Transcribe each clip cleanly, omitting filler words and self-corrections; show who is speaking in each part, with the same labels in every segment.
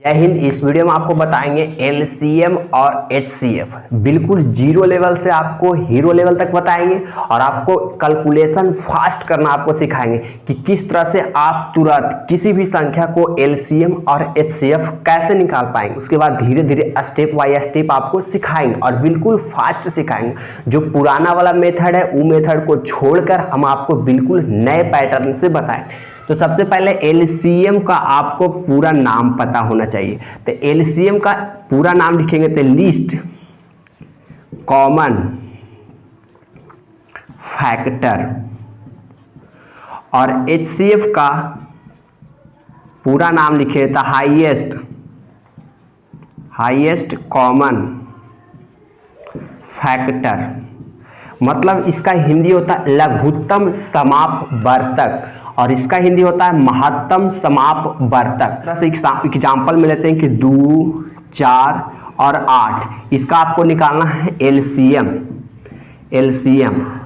Speaker 1: जय हिंद। इस वीडियो में आपको बताएंगे एलसीएम और एचसीएफ बिल्कुल जीरो लेवल से आपको हीरो लेवल तक बताएंगे और आपको कैलकुलेशन फास्ट करना आपको सिखाएंगे कि किस तरह से आप तुरंत किसी भी संख्या को एलसीएम और एचसीएफ कैसे निकाल पाएंगे। उसके बाद धीरे धीरे स्टेप बाय स्टेप आपको सिखाएंगे और बिल्कुल फास्ट सिखाएंगे। जो पुराना वाला मेथड है वो मेथड को छोड़कर हम आपको बिल्कुल नए पैटर्न से बताएंगे। तो सबसे पहले एलसीएम का आपको पूरा नाम पता होना चाहिए। तो एलसीएम का पूरा नाम लिखेंगे तो लीस्ट कॉमन फैक्टर, और एचसीएफ का पूरा नाम लिखे तो हाईएस्ट कॉमन फैक्टर। मतलब इसका हिंदी होता है लघुत्तम समापवर्तक और इसका हिंदी होता है महत्तम समापवर्तक। तरह से एग्जाम्पल में लेते हैं कि 2, 4 और 8, इसका आपको निकालना है एलसीएम।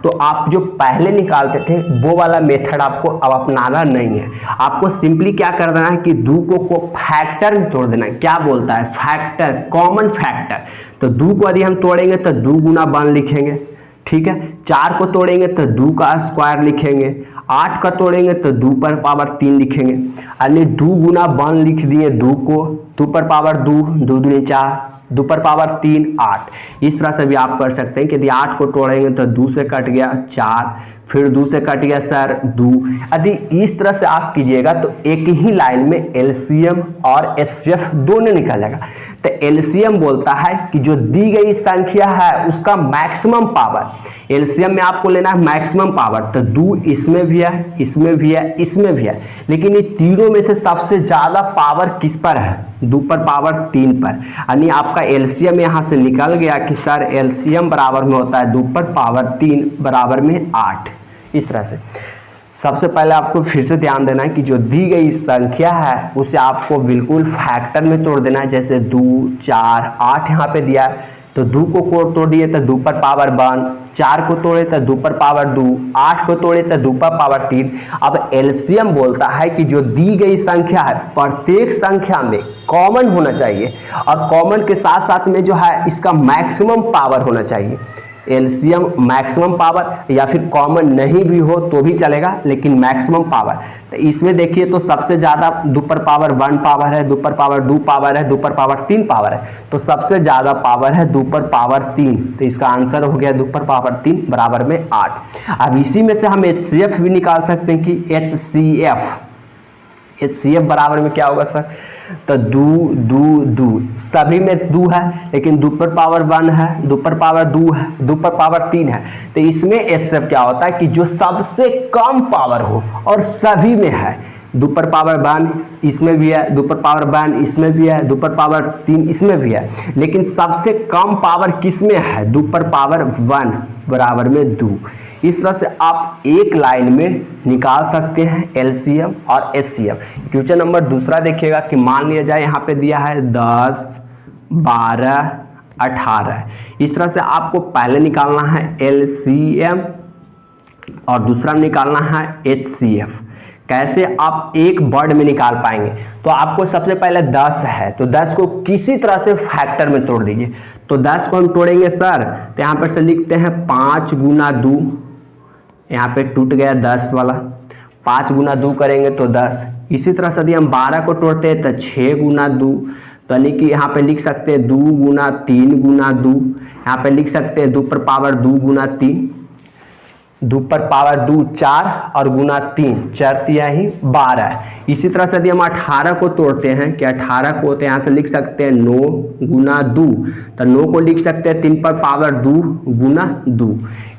Speaker 1: तो आप जो पहले निकालते थे वो वाला मेथड आपको अब अपनाना नहीं है। आपको सिंपली क्या कर देना है कि 2 को फैक्टर में तोड़ देना है। क्या बोलता है? Factor, common factor. तो 2 को यदि हम तोड़ेंगे तो 2 गुना 1 लिखेंगे, ठीक है। 4 को तोड़ेंगे तो 2 का स्क्वायर लिखेंगे, 8 का तोड़ेंगे तो 2 पर पावर 3 लिखेंगे। यानी 2 गुना 1 लिख दिए 2 को, 2 पर पावर 2, 2 दूनी 4, 2 पर पावर 3, 8। इस तरह से भी आप कर सकते हैं कि यदि 8 को तोड़ेंगे तो 2 से कट गया 4, फिर 2 से कट गया सर 2। यदि इस तरह से आप कीजिएगा तो एक ही लाइन में एलसीएम और एचसीएफ दोनों निकल जाएगा। तो एलसीएम बोलता है कि जो दी गई संख्या है उसका मैक्सिमम पावर। एलसीएम में आपको लेना है मैक्सिमम पावर। तो 2 इसमें भी है, इसमें भी है, इसमें भी है, लेकिन ये तीनों में से सबसे ज्यादा पावर किस पर है? 2 पर पावर 3 पर। यानी आपका एलसीएम यहां से निकल गया कि सर एलसीएम बराबर में होता है 2 पर पावर 3 बराबर में 8। इस तरह से सबसे पहले आपको फिर से ध्यान देना है कि जो दी गई संख्या है उसे आपको बिल्कुल फैक्टर में तोड़ देना है। जैसे 2, 4, 8 यहाँ पे दिया है तो 2 को तोड़ दिए तो 2 पर पावर 1, 4 को तोड़े तो 2 पर पावर 2, 8 को तोड़े तो 2 पर पावर 3। अब एलसीएम बोलता है कि जो दी गई संख्या है प्रत्येक संख्या में कॉमन होना चाहिए और कॉमन के साथ साथ में जो है इसका मैक्सिमम पावर होना चाहिए। एलसीएम मैक्सिमम पावर या फिर कॉमन नहीं भी हो तो भी चलेगा, लेकिन मैक्सिमम पावर। तो इसमें देखिए तो सबसे ज्यादा 2 पर पावर 1 पावर है, 2 पर पावर 2 पावर है, 2 पर पावर 3 पावर है। तो सबसे ज्यादा पावर है 2 पर पावर 3। तो इसका आंसर हो गया 2 पर पावर 3 बराबर में 8। अब इसी में से हम एचसीएफ भी निकाल सकते हैं कि एचसीएफ बराबर में क्या होगा सर? तो 2 सभी में 2 है, लेकिन 2 पर पावर 1 है, 2 पर पावर 2 है, 2 पर पावर 3 है। तो इसमें एचसीएफ क्या होता है कि जो सबसे कम पावर हो और सभी में है। 2 पर पावर 1 इसमें भी है, 2 पर पावर 1 इसमें भी है, 2 पर पावर 3 इसमें भी है, लेकिन सबसे कम पावर किस में है? 2 पर पावर 1 बराबर में 2। इस तरह से आप एक लाइन में निकाल सकते हैं एलसीएम और एचसीएफ। क्वेश्चन नंबर दूसरा देखिएगा कि मान लिया जाए यहाँ पे दिया है 10, 12, 18। इस तरह से आपको पहले निकालना है एलसीएम और दूसरा निकालना है एचसीएफ। कैसे आप एक वर्ड में निकाल पाएंगे? तो आपको सबसे पहले 10 है तो 10 को किसी तरह से फैक्टर में तोड़ दीजिए। तो 10 को हम तोड़ेंगे सर, तो यहाँ पर से लिखते हैं 5 गुना 2, यहाँ पे टूट गया 10 वाला, 5 गुना 2 करेंगे तो 10। इसी तरह से यदि हम 12 को तोड़ते हैं तो 6 गुना 2, तो यानी कि यहाँ पे लिख सकते हैं 2 गुना 3 गुना 2। यहाँ पे लिख सकते हैं 2 पर पावर 2 गुना 3, 2 पर पावर 2 4 और गुना 3 4 तिया ही 12। इसी तरह से यदि हम 18 को तोड़ते हैं कि 18 को तो यहाँ से लिख सकते हैं 9 गुना 2, तो 9 को लिख सकते हैं 3 पर पावर 2 गुना 2।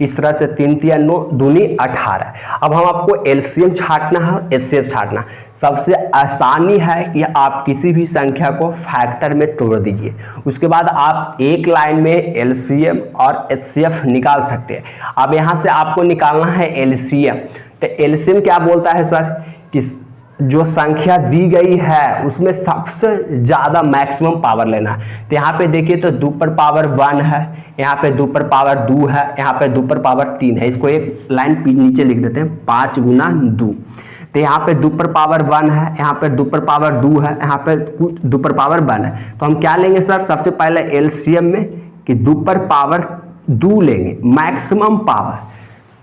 Speaker 1: इस तरह से 3 तिया 9 दूनी 18। अब हम आपको एलसीएम छांटना है और एचसीएफ छांटना। सबसे आसानी है कि आप किसी भी संख्या को फैक्टर में तोड़ दीजिए, उसके बाद आप एक लाइन में एलसीएम और एचसीएफ निकाल सकते हैं। अब यहाँ से आपको निकालना है एलसीएम। तो एलसीएम क्या बोलता है सर कि जो संख्या दी गई है उसमें सबसे ज्यादा मैक्सिमम पावर लेना है। तो यहाँ पे देखिए तो 2 पर पावर 1 है, यहाँ पे 2 पर पावर 2 है, यहाँ पे 2 पर पावर 3 है। इसको एक लाइन नीचे लिख देते हैं 5 गुना 2। तो यहाँ पे 2 पर पावर 1 है, यहाँ पे 2 पर पावर 2 है, यहाँ पे 2 पर पावर 1 है। तो हम क्या लेंगे सर, सबसे पहले एलसीएम में कि 2 पर पावर 2 लेंगे, मैक्सिमम पावर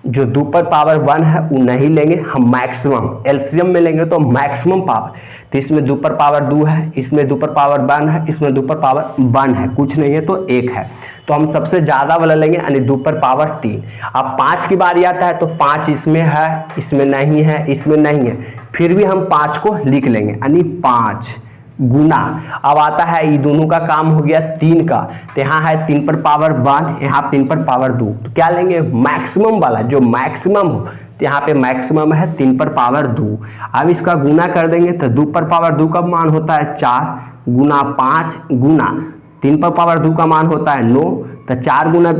Speaker 1: जो 2 पर पावर 1 है वो नहीं लेंगे, हम मैक्सिमम एलसीएम में लेंगे तो मैक्सिमम पावर। तो इसमें 2 पर पावर 2 है, इसमें 2 पर पावर 1 है, इसमें 2 पर पावर 1 है, कुछ नहीं है तो 1 है। तो हम सबसे ज़्यादा वाला लेंगे यानी 2 पर पावर 3। अब 5 की बारी आता है तो 5 इसमें है, इसमें नहीं है, इसमें नहीं है, फिर भी हम 5 को लिख लेंगे यानी 5 गुना। अब आता है ये दोनों का काम हो गया 3 का, तो यहाँ है 3 पर पावर 1, यहाँ 3 पर पावर 2। तो क्या लेंगे, मैक्सिमम वाला जो मैक्सिमम हो, तो यहाँ पे मैक्सिमम है 3 पर पावर 2। अब इसका गुना कर देंगे तो 2 पर पावर 2 का मान होता है 4 गुना 5 गुना 3 पर पावर 2 का मान होता है 9, तो 4 गुना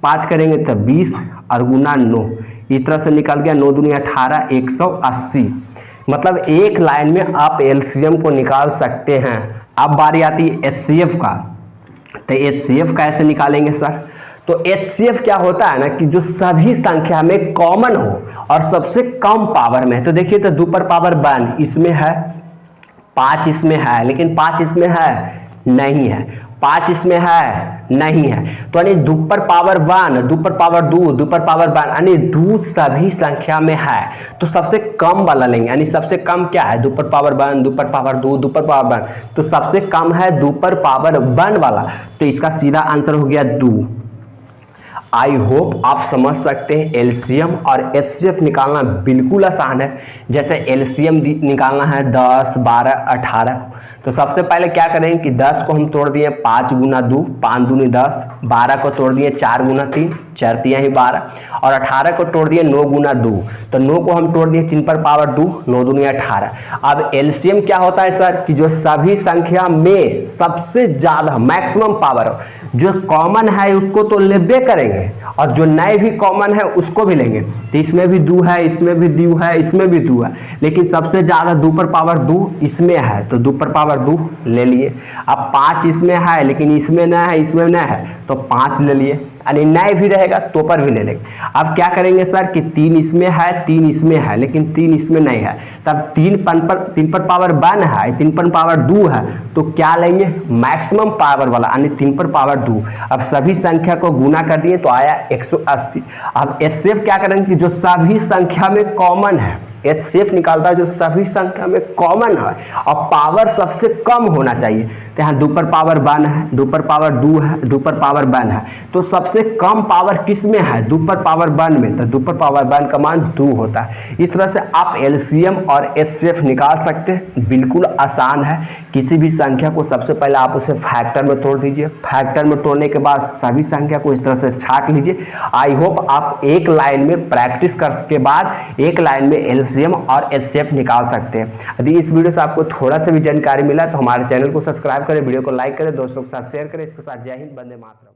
Speaker 1: 5 करेंगे तो 20 और गुना 9, इस तरह से निकल गया 9 दूनी 18, 180। मतलब एक लाइन में आप एलसीएम को निकाल सकते हैं। अब बारी आती है एचसीएफ का, तो एचसीएफ कैसे निकालेंगे सर, तो एचसीएफ क्या होता है ना कि जो सभी संख्या में कॉमन हो और सबसे कम पावर में। तो देखिए तो 2 पर पावर 1 इसमें है, 5 इसमें है, लेकिन 5 इसमें है नहीं है, 5 इसमें है नहीं है, तो यानी 2 पर पावर 1, 2 पर पावर 2, 2 पर पावर 1 यानी 2 सभी संख्या में है। तो सबसे कम वाला लेंगे, यानी सबसे कम क्या है, 2 पर पावर 1, 2 पर पावर 2, 2 पर पावर 1, तो सबसे कम है 2 पर पावर 1 वाला। तो इसका सीधा आंसर हो गया 2। आई होप आप समझ सकते हैं एलसीएम और एचसीएफ निकालना बिल्कुल आसान है। जैसे एलसीएम निकालना है 10, 12, 18, तो सबसे पहले क्या करेंगे कि 10 को हम तोड़ दिए 5 गुना 2, 5 दूनी 10, 12 को तोड़ दिए 4 गुना 3, 4 तिया ही 12, और 18 को तोड़ दिए 9 गुना 2, तो 9 को हम तोड़ दिए 3 पर पावर 2, 9 दूनी 18। अब एलसीएम क्या होता है सर कि जो सभी संख्या में सबसे ज्यादा मैक्सिमम पावर जो कॉमन है उसको तो लेबे करेंगे, और जो नए भी कॉमन है उसको भी लेंगे। तो इसमें भी 2 है, इसमें भी 2 है, इसमें भी 2 है, लेकिन सबसे ज्यादा 2 पर पावर 2 इसमें है, तो 2 पर पावर 2 ले लिए। अब 5 इसमें है लेकिन इसमें न है, इसमें न है, तो 5 ले लिए, यानी नए भी रहेगा तो पर भी ले लेंगे। अब क्या करेंगे सर कि 3 इसमें है, 3 इसमें है, लेकिन 3 इसमें नहीं है, तब 3 पर पावर 1 है, 3 पर पावर 2 है, तो क्या लेंगे, मैक्सिमम पावर वाला यानी 3 पर पावर 2। अब सभी संख्या को गुना कर दिए तो आया 180। अब एचसीएफ क्या करेंगे कि जो सभी संख्या में कॉमन है, एचसीएफ निकालता है जो सभी संख्या में कॉमन है और पावर सबसे कम होना चाहिए। तो यहाँ 2 पर पावर 1 है, 2 पर पावर 2 है, 2 पर पावर 1 है, तो सबसे कम पावर किस में है, 2 पर पावर 1 में, तो 2 पर पावर 1 का मान 2 होता है। इस तरह से आप एलसीएम और एचसीएफ निकाल सकते हैं, बिल्कुल आसान है। किसी भी संख्या को सबसे पहले आप उसे फैक्टर में तोड़ दीजिए, फैक्टर में तोड़ने के बाद सभी संख्या को इस तरह से छाट लीजिए। आई होप आप एक लाइन में प्रैक्टिस कर के बाद एक लाइन में एलसीएम और एचसीएफ निकाल सकते हैं। यदि इस वीडियो से आपको थोड़ा सा भी जानकारी मिला तो हमारे चैनल को सब्सक्राइब करें, वीडियो को लाइक करें, दोस्तों के साथ शेयर करें। इसके साथ जय हिंद, वंदे मातरम।